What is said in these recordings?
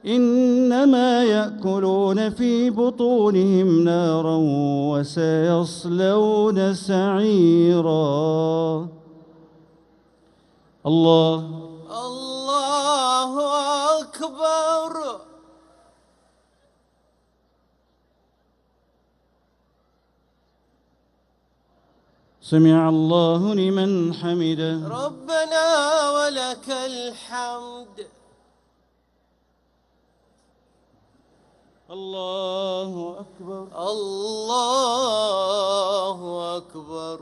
إنما يأكلون في بطونهم نارا وسيصلون سعيرا. الله أكبر. سمع الله لمن حمده. ربنا ولك الحمد. الله أكبر. الله أكبر.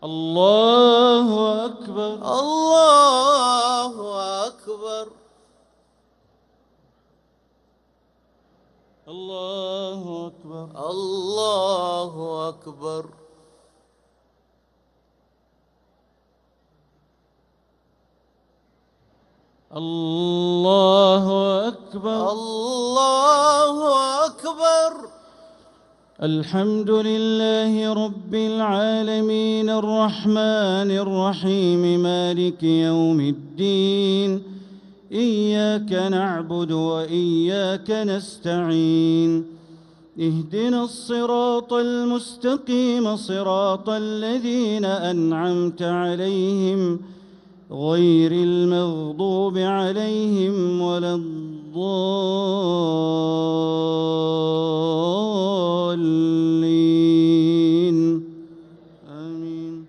الله أكبر. الله أكبر. الله أكبر. الله أكبر. الله أكبر. الله أكبر. الحمد لله رب العالمين الرحمن الرحيم مالك يوم الدين. إياك نعبد وإياك نستعين. اهدنا الصراط المستقيم صراط الذين أنعمت عليهم غير المغضوب عليهم ولا الضالين. آمين.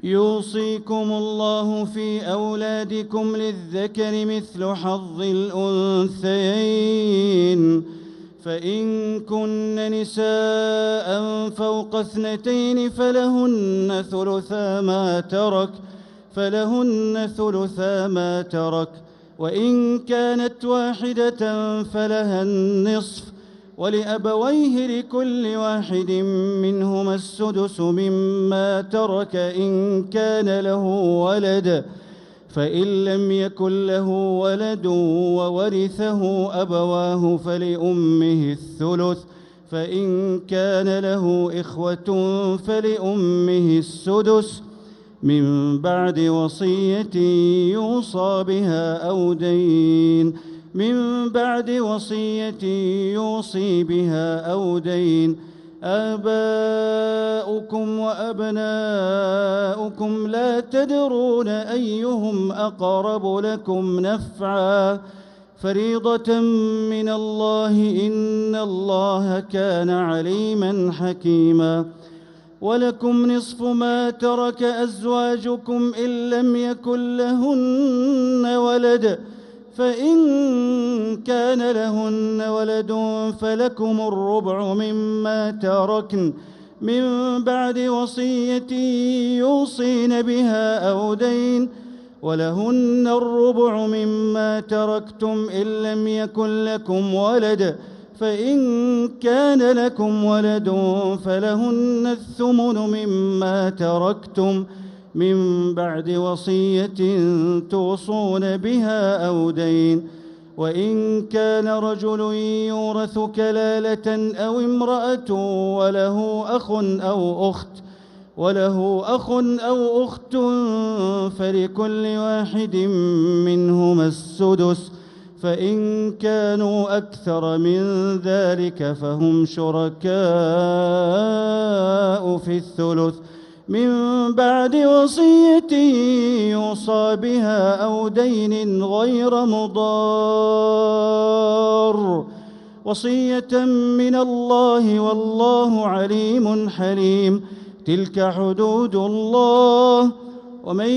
يوصيكم الله في أولادكم للذكر مثل حظ الأنثيين، فإن كن نساء فوق 2 فلهن ثلثا ما ترك، وإن كانت واحدة فلها النصف، ولأبويه لكل واحد منهما السدس مما ترك إن كان له ولد، فإن لم يكن له ولد وورثه أبواه فلأمه الثلث، فإن كان له إخوة فلأمه السدس من بعد وصية يوصى بها أو دين يوصي بها أو دين. آباؤكم وأبناؤكم لا تدرون أيهم أقرب لكم نفعا، فريضة من الله، إن الله كان عليما حكيما. ولكم نصف ما ترك أزواجكم إن لم يكن لهن ولد، فإن كان لهن ولد فلكم الربع مما تركن من بعد وصية يوصين بها أو دين، ولهن الربع مما تركتم إن لم يكن لكم ولد، فإن كان لكم ولد فلهن الثمن مما تركتم من بعد وصية توصون بها أو دين. وإن كان رجل يورث كلالة أو امرأة وله أخ أو أخت فلكل واحد منهما السدس، فإن كانوا أكثر من ذلك فهم شركاء في الثلث من بعد وصية يوصى بها أو دين غير مضار، وصية من الله والله عليم حليم. تلك حدود الله، ومن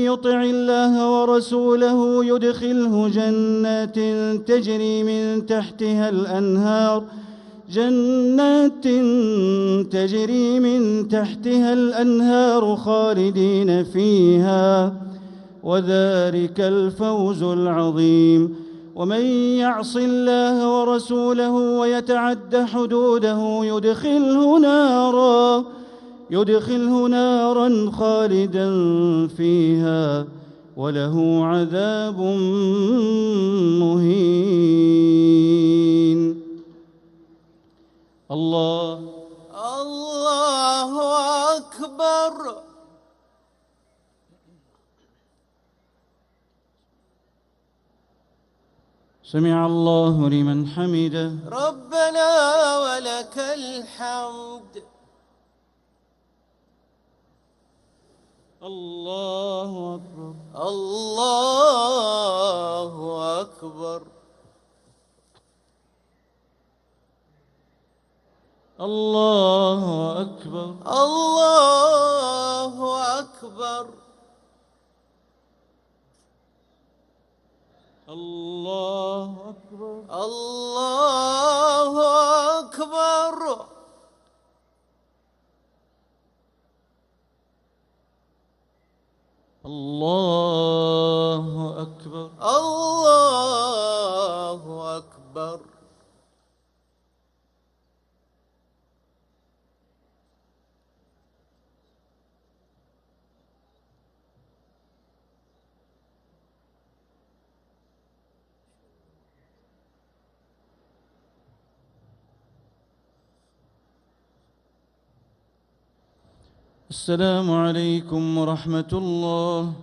يطع الله ورسوله يدخله جنات تجري من تحتها الأنهار خالدين فيها، وذلك الفوز العظيم. ومن يعص الله ورسوله ويتعد حدوده يدخله نارا خالدا فيها وله عذاب مهين. الله أكبر. سمع الله لمن حمده. ربنا ولك الحمد. الله أكبر. الله أكبر. الله أكبر. الله أكبر. الله أكبر. الله أكبر. الله أكبر. الله أكبر. السلام عليكم ورحمة الله.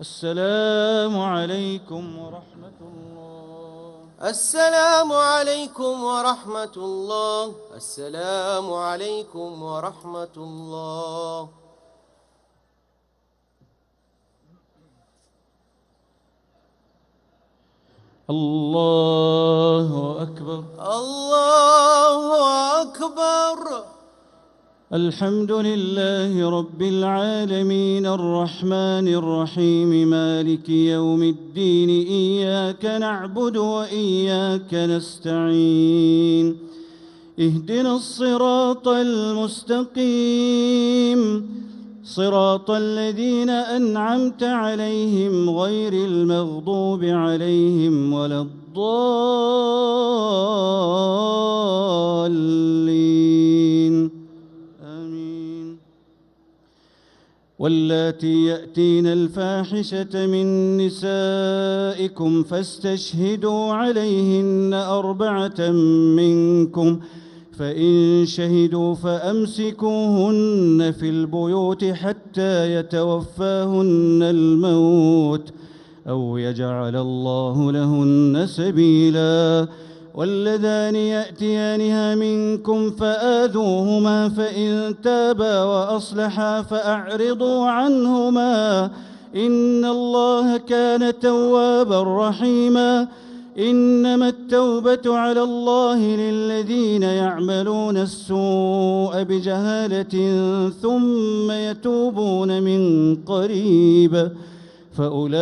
السلام عليكم ورحمة الله. السلام عليكم ورحمة الله. السلام عليكم ورحمة الله. الله أكبر. الله أكبر. الحمد لله رب العالمين الرحمن الرحيم مالك يوم الدين إياك نعبد وإياك نستعين اهدنا الصراط المستقيم صراط الذين أنعمت عليهم غير المغضوب عليهم ولا الضالين. واللاتي يأتين الفاحشة من نسائكم فاستشهدوا عليهن 4 منكم فإن شهدوا فأمسكوهن في البيوت حتى يتوفاهن الموت أو يجعل الله لهن سبيلا. واللذان يأتيانها منكم فآذوهما فإن تابا وأصلحا فأعرضوا عنهما إن الله كان توابا رحيما. إنما التوبة على الله للذين يعملون السوء بجهالة ثم يتوبون من قريب فأولئك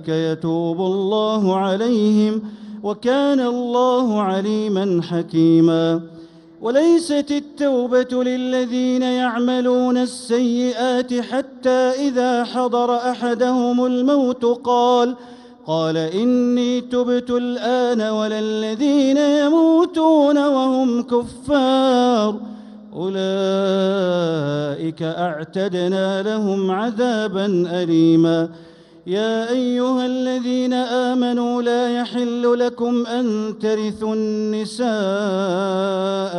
يتوب الله عليهم وكان الله عليما حكيما. وليست التوبة للذين يعملون السيئات حتى إذا حضر أحدهم الموت قال إني تبت الآن ولا الذين يموتون وهم كفار أولئك أعتدنا لهم عذابا أليما. يا أيها الذين آمنوا لا يحل لكم أن ترثوا النساء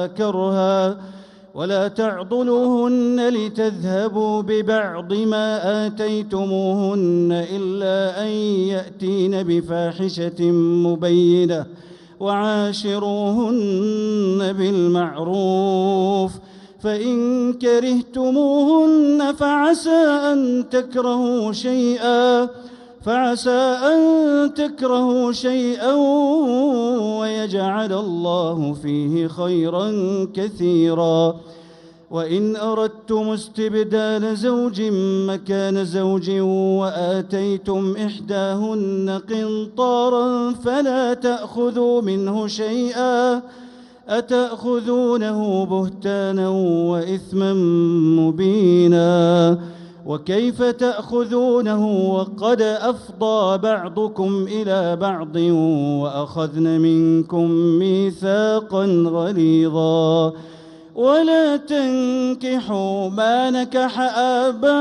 كرها ولا تعضلوهن لتذهبوا ببعض ما آتيتموهن إلا أن يأتين بفاحشة مبينة وعاشروهن بالمعروف فإن كرهتموهن فعسى أن تكرهوا شيئا ويجعل الله فيه خيرا كثيرا. وإن أردتم استبدال زوج مكان زوج وآتيتم إحداهن قنطارا فلا تأخذوا منه شيئا أتأخذونه بهتانا وإثما مبينا. وكيف تأخذونه وقد أفضى بعضكم إلى بعض وأخذن منكم ميثاقا غليظا. ولا تنكحوا ما نكح آباؤكم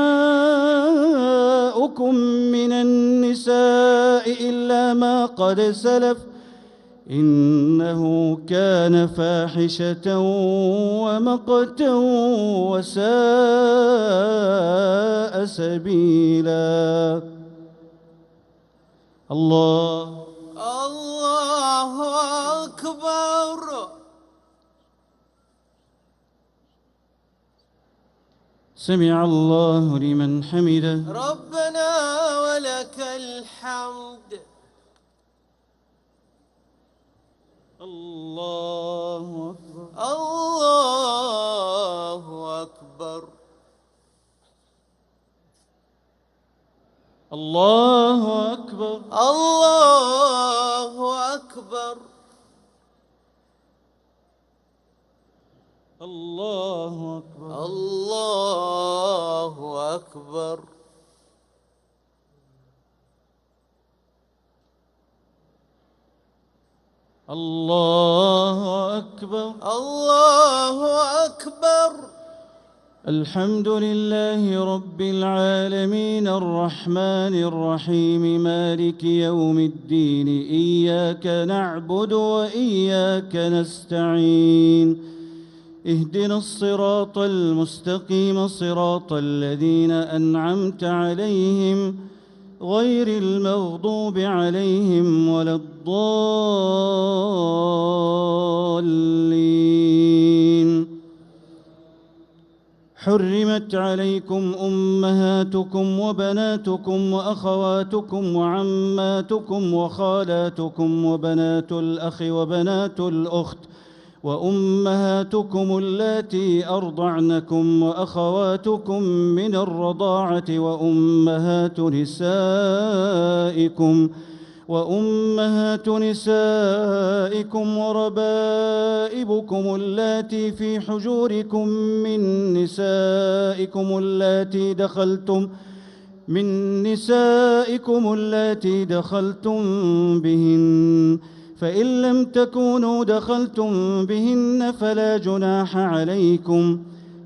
من النساء إلا ما قد سلف إنه كان فاحشة ومقتا وساء سبيلا. الله الله أكبر. سمع الله لمن حمده. ربنا ولك الحمد. الله أكبر. الله أكبر. الله أكبر. الله أكبر. الله أكبر. الله أكبر. الله أكبر. الله أكبر. الحمد لله رب العالمين الرحمن الرحيم مالك يوم الدين إياك نعبد وإياك نستعين اهدنا الصراط المستقيم صراط الذين أنعمت عليهم غير المغضوب عليهم ولا الضالين. حرمت عليكم أمهاتكم وبناتكم وأخواتكم وعماتكم وخالاتكم وبنات الأخ وبنات الأخت وأمهاتكم اللاتي أرضعنكم وأخواتكم من الرضاعة وأمهات نسائكم وربائبكم اللاتي في حجوركم من نسائكم اللاتي دخلتم بهن، فإن لم تكونوا دخلتم بهن فلا جناح عليكم،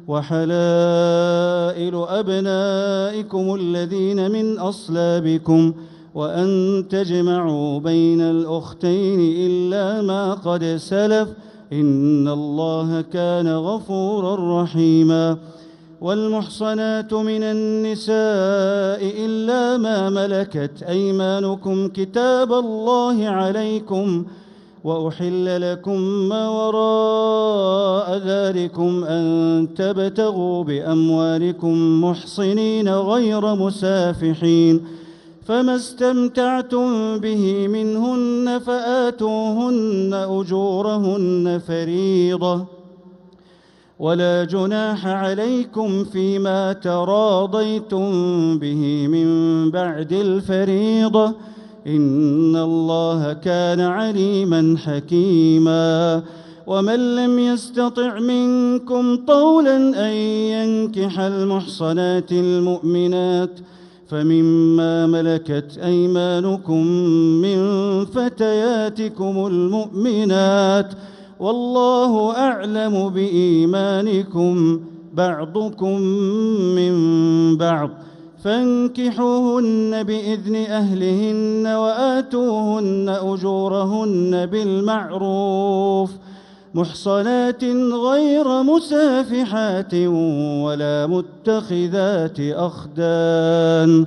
وحلائل أبنائكم الذين من أصلابكم، وأن تجمعوا بين الأختين إلا ما قد سلف، إن الله كان غفورا رحيما. والمحصنات من النساء إلا ما ملكت أيمانكم كتاب الله عليكم، وأحل لكم ما وراء ذلكم أن تبتغوا بأموالكم محصنين غير مسافحين، فما استمتعتم به منهن فآتوهن أجورهن فريضة، ولا جناح عليكم فيما تراضيتم به من بعد الفريضة، إن الله كان عليما حكيما. ومن لم يستطع منكم طولا أن ينكح المحصنات المؤمنات فمما ملكت أيمانكم من فتياتكم المؤمنات، والله أعلم بإيمانكم بعضكم من بعض، فانكحوهن بإذن أهلهن وآتوهن أجورهن بالمعروف محصنات غير مسافحات ولا متخذات أخدان،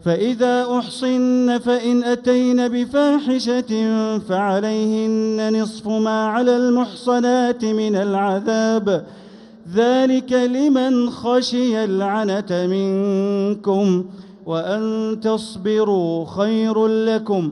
فإذا أحصن فإن أتين بفاحشة فعليهن نصف ما على المحصنات من العذاب، ذلك لمن خشي العنة منكم، وأن تصبروا خير لكم،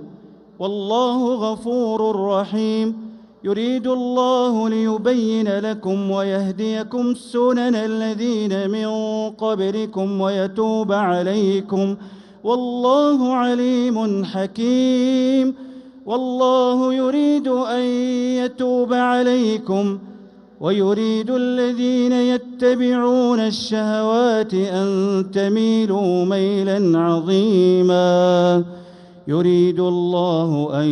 والله غفور رحيم. يريد الله ليبين لكم ويهديكم سنن الذين من قبلكم ويتوب عليكم، والله عليم حكيم. والله يريد أن يتوب عليكم ويريد الذين يتبعون الشهوات أن تميلوا ميلا عظيما. يريد الله أن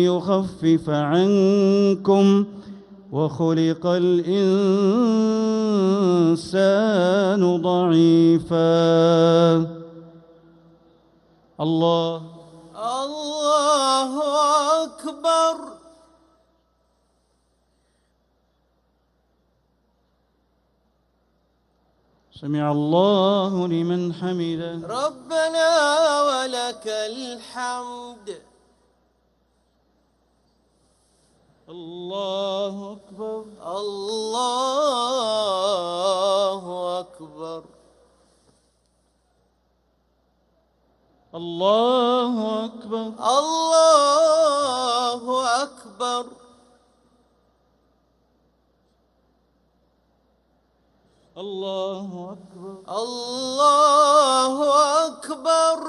يخفف عنكم وخلق الإنسان ضعيفا. الله أكبر. سمع الله لمن حمده. ربنا ولك الحمد. الله أكبر. الله أكبر. الله أكبر. الله أكبر. الله أكبر. الله أكبر.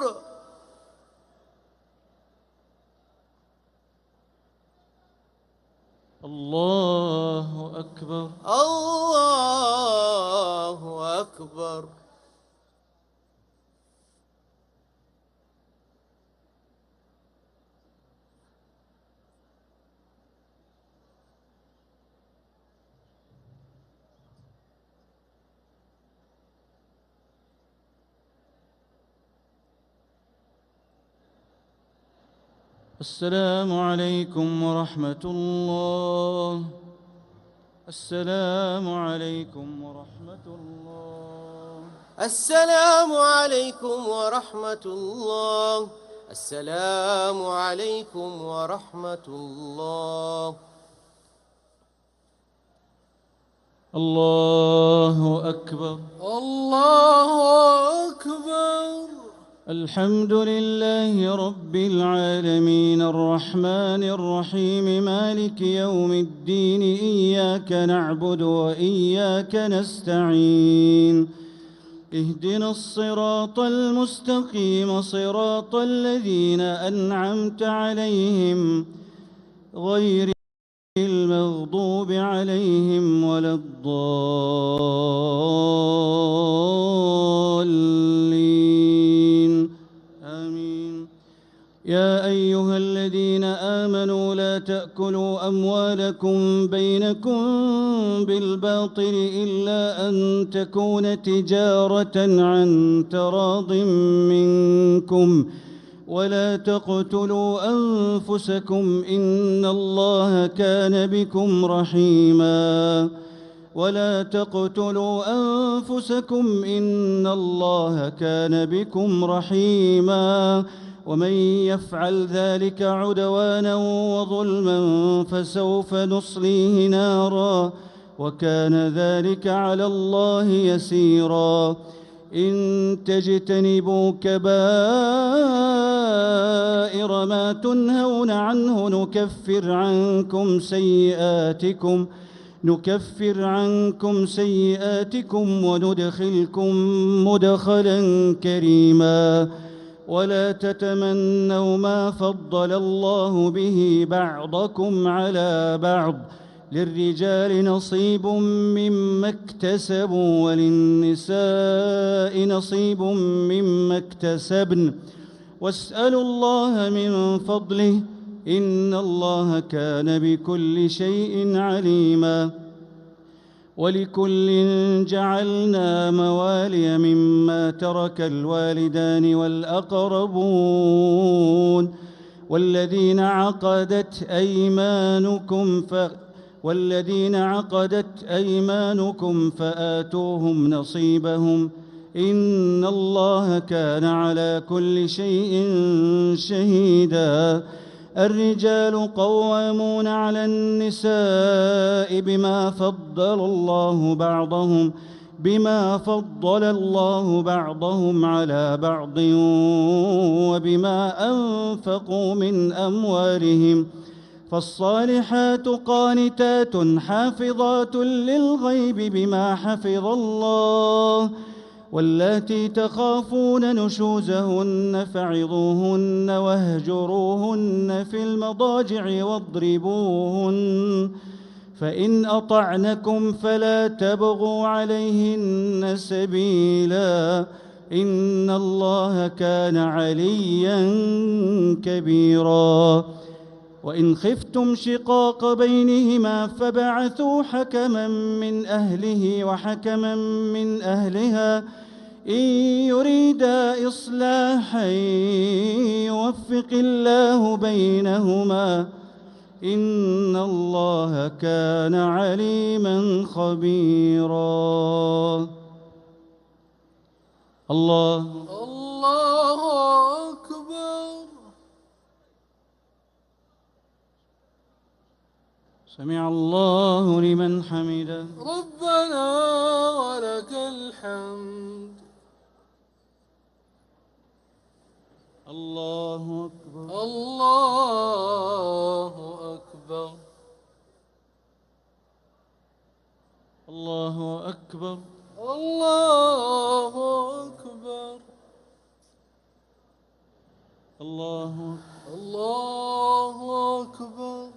الله أكبر. الله أكبر. السلام عليكم ورحمة الله. السلام عليكم ورحمة الله. السلام عليكم ورحمة الله. السلام عليكم ورحمة الله. الله أكبر. الله أكبر. الحمد لله رب العالمين الرحمن الرحيم مالك يوم الدين إياك نعبد وإياك نستعين اهدنا الصراط المستقيم صراط الذين أنعمت عليهم غير المغضوب عليهم ولا الضالين آمين. يا أيها الذين آمنوا لا تأكلوا أموالكم بينكم بالباطل إلا أن تكون تجارة عن تراض منكم ولا تقتلوا أنفسكم إن الله كان بكم رحيما. ولا تقتلوا أنفسكم إن الله كان بكم رحيما. ومن يفعل ذلك عدوانا وظلما فسوف نصليه نارا وكان ذلك على الله يسيرا. إن تجتنبوا كبائر ما تنهون عنه نكفر عنكم سيئاتكم وندخلكم مدخلا كريما. ولا تتمنوا ما فضل الله به بعضكم على بعض للرجال نصيب مما اكتسبوا وللنساء نصيب مما اكتسبن واسألوا الله من فضله إن الله كان بكل شيء عليما. ولكل جعلنا موالي مما ترك الوالدان والأقربون والذين عقدت أيمانكم فآتوهم نصيبهم إن الله كان على كل شيء شهيدا. الرجال قوامون على النساء بما فضل الله بعضهم على بعض وبما أنفقوا من أموالهم. فالصالحات قانتات حافظات للغيب بما حفظ الله. واللاتي تخافون نشوزهن فعظوهن واهجروهن في المضاجع واضربوهن فإن أطعنكم فلا تبغوا عليهن سبيلا إن الله كان عليا كبيرا. وإن خفتم شقاق بينهما فبعثوا حكما من أهله وحكما من أهلها إن يريدا إصلاحا يوفق الله بينهما إن الله كان عليما خبيرا. الله الله أكبر. سمع الله لمن حمده. ربنا ولك الحمد. الله أكبر. الله أكبر. الله أكبر. الله أكبر. الله أكبر.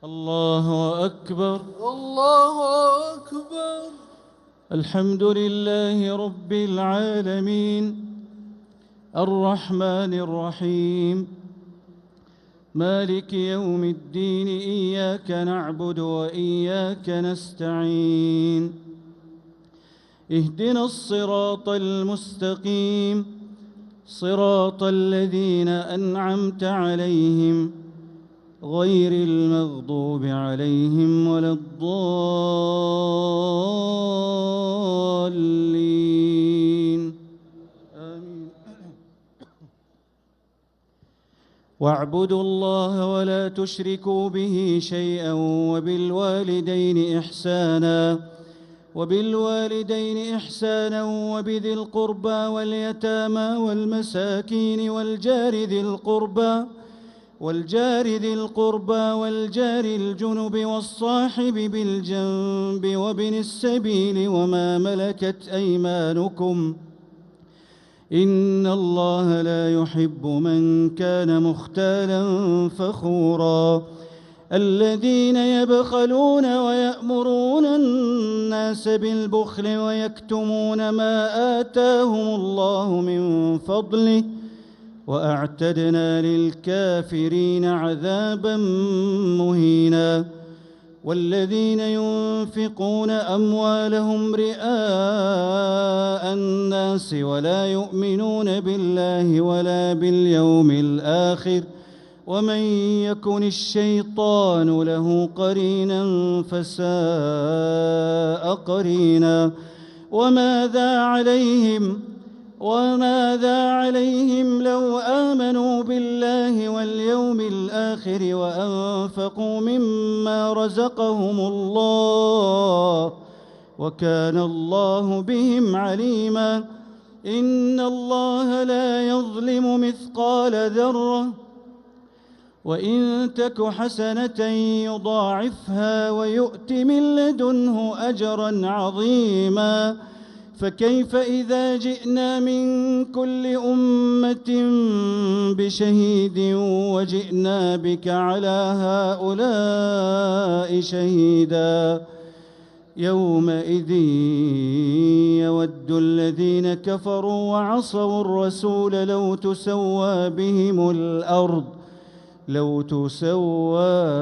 الله أكبر. الله أكبر. الحمد لله رب العالمين الرحمن الرحيم مالك يوم الدين. إياك نعبد وإياك نستعين. اهدنا الصراط المستقيم صراط الذين أنعمت عليهم غير المغضوب عليهم ولا الضالين. آمين. واعبدوا الله ولا تشركوا به شيئا وبالوالدين إحسانا وبذي القربى واليتامى والمساكين والجار ذي القربى والجار الجنب والصاحب بالجنب وابن السبيل وما ملكت أيمانكم إن الله لا يحب من كان مختالا فخورا. الذين يبخلون ويأمرون الناس بالبخل ويكتمون ما آتاهم الله من فضله وأعتدنا للكافرين عذابا مهينا. والذين ينفقون أموالهم رئاء الناس ولا يؤمنون بالله ولا باليوم الآخر ومن يكن الشيطان له قرينا فساء قرينا. وماذا عليهم لو آمنوا بالله واليوم الآخر وأنفقوا مما رزقهم الله وكان الله بهم عليما. إن الله لا يظلم مثقال ذرة وإن تك حسنة يضاعفها ويؤت من لدنه أجرا عظيما. فكيف إذا جئنا من كل أمة بشهيد وجئنا بك على هؤلاء شهيدا. يومئذ يود الذين كفروا وعصوا الرسول لو تسوى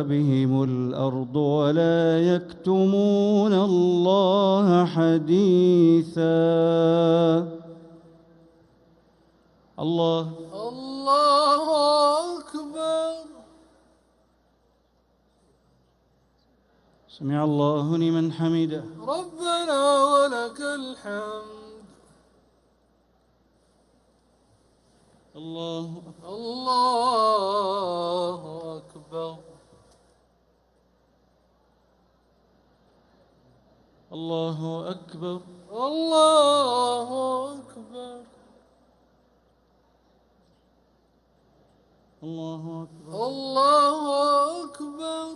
بهم الأرض ولا يكتمون الله حديثا. الله أكبر. سمع الله لمن حمده. ربنا ولك الحمد. الله أكبر. الله أكبر. الله أكبر. الله أكبر. الله أكبر.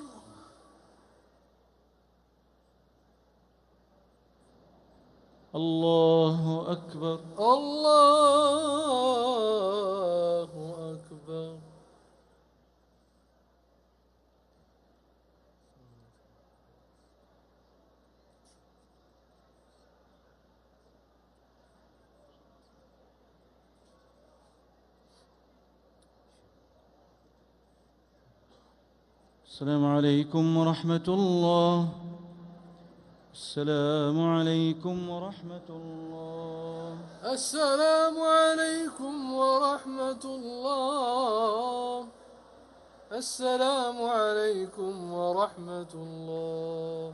الله أكبر. الله أكبر. السلام عليكم ورحمة الله. السلام عليكم ورحمة الله. السلام عليكم ورحمة الله. السلام عليكم ورحمة الله.